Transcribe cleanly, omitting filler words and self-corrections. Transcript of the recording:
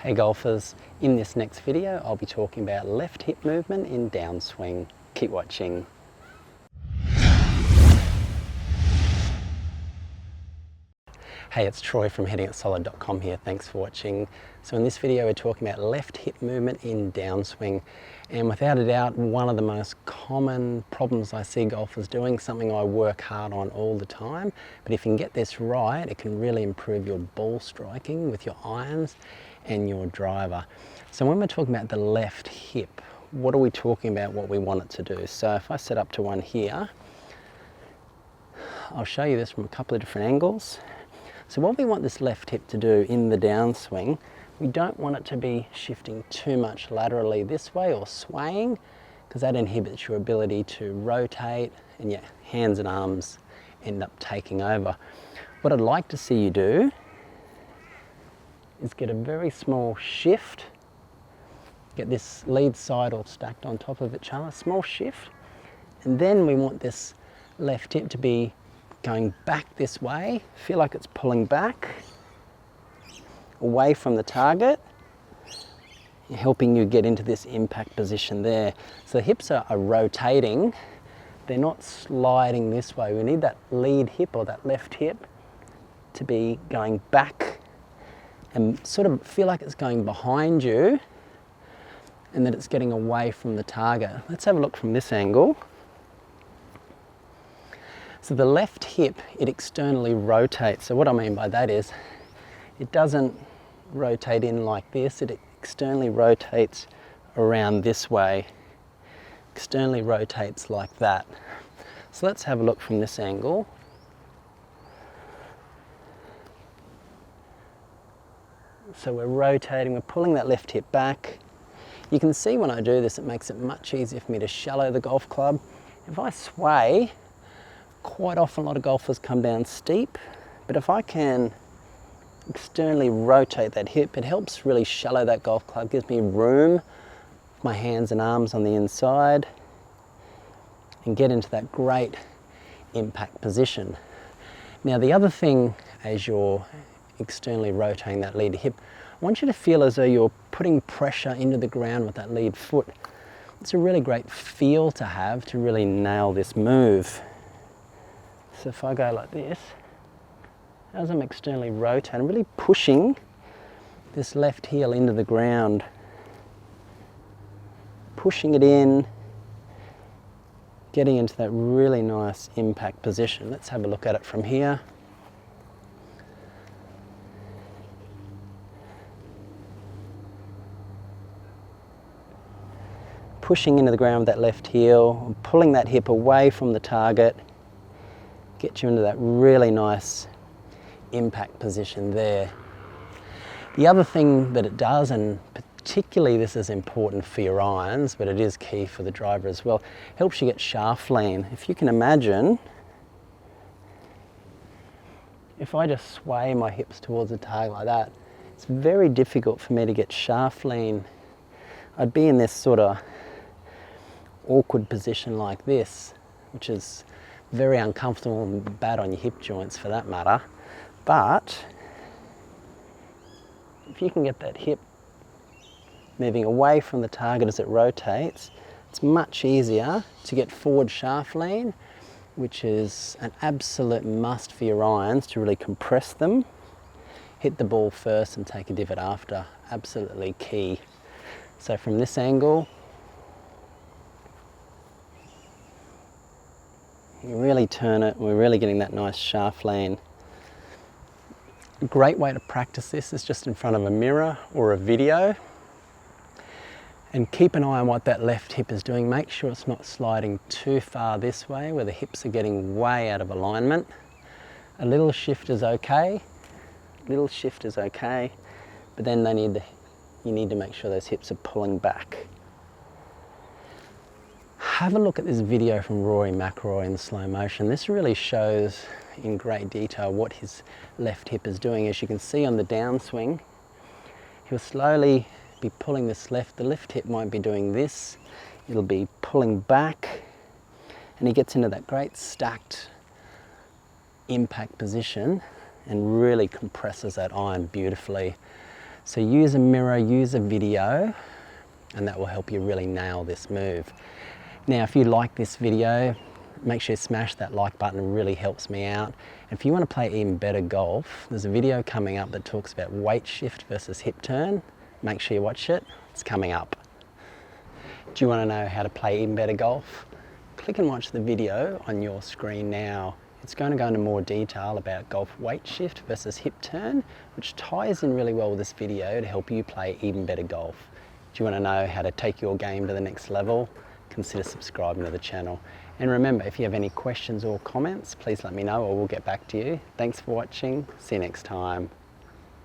Hey golfers, in this next video I'll be talking about left hip movement in downswing. Keep watching. Hey, it's Troy from headingitsolid.com here. Thanks for watching. So in this video we're talking about left hip movement in downswing, and without a doubt one of the most common problems I see golfers doing, something I work hard on all the time. But if you can get this right, it can really improve your ball striking with your irons and your driver. So when we're talking about the left hip, what are we talking about, what we want it to do? So if I set up to one here, I'll show you this from a couple of different angles. So what we want this left hip to do in the downswing, we don't want it to be shifting too much laterally this way or swaying, because that inhibits your ability to rotate and your hands and arms end up taking over. What I'd like to see you do is get a very small shift, get this lead side all stacked on top of each other, small shift, and then we want this left hip to be going back this way, feel like it's pulling back away from the target, helping you get into this impact position there. So the hips are rotating, they're not sliding this way. We need that lead hip or that left hip to be going back and sort of feel like it's going behind you and that it's getting away from the target. Let's have a look from this angle. So the left hip, it externally rotates. So what I mean by that is it doesn't rotate in like this, it externally rotates around this way, externally rotates like that. So let's have a look from this angle. So we're rotating, we're pulling that left hip back. You can see when I do this, it makes it much easier for me to shallow the golf club. If I sway, quite often a lot of golfers come down steep, but if I can externally rotate that hip, it helps really shallow that golf club, gives me room, my hands and arms on the inside, and get into that great impact position. Now the other thing, as you're externally rotating that lead hip, I want you to feel as though you're putting pressure into the ground with that lead foot. It's a really great feel to have to really nail this move. So if I go like this, as I'm externally rotating, I'm really pushing this left heel into the ground, pushing it in, getting into that really nice impact position. Let's have a look at it from here. Pushing into the ground with that left heel, pulling that hip away from the target, get you into that really nice impact position there. The other thing that it does, and particularly this is important for your irons, but it is key for the driver as well, helps you get shaft lean. If you can imagine, if I just sway my hips towards the target like that, it's very difficult for me to get shaft lean. I'd be in this sort of awkward position like this, which is very uncomfortable and bad on your hip joints for that matter. But if you can get that hip moving away from the target as it rotates, it's much easier to get forward shaft lean, which is an absolute must for your irons to really compress them, hit the ball first and take a divot after. Absolutely key. So from this angle, you really turn it, we're really getting that nice shaft lean. A great way to practice this is just in front of a mirror or a video, and keep an eye on what that left hip is doing. Make sure it's not sliding too far this way where the hips are getting way out of alignment. A little shift is okay, but then you need to make sure those hips are pulling back. Have a look at this video from Rory McIlroy in slow motion. This really shows in great detail what his left hip is doing. As you can see on the downswing, he'll slowly be pulling this left. The left hip might be doing this. It'll be pulling back, and he gets into that great stacked impact position and really compresses that iron beautifully. So use a mirror, use a video, and that will help you really nail this move. Now, if you like this video, make sure you smash that like button, it really helps me out. And if you want to play even better golf, there's a video coming up that talks about weight shift versus hip turn. Make sure you watch it, it's coming up. Do you want to know how to play even better golf? Click and watch the video on your screen now. It's going to go into more detail about golf weight shift versus hip turn, which ties in really well with this video to help you play even better golf. Do you want to know how to take your game to the next level? Consider subscribing to the channel. And remember, if you have any questions or comments, please let me know or we'll get back to you. Thanks for watching. See you next time.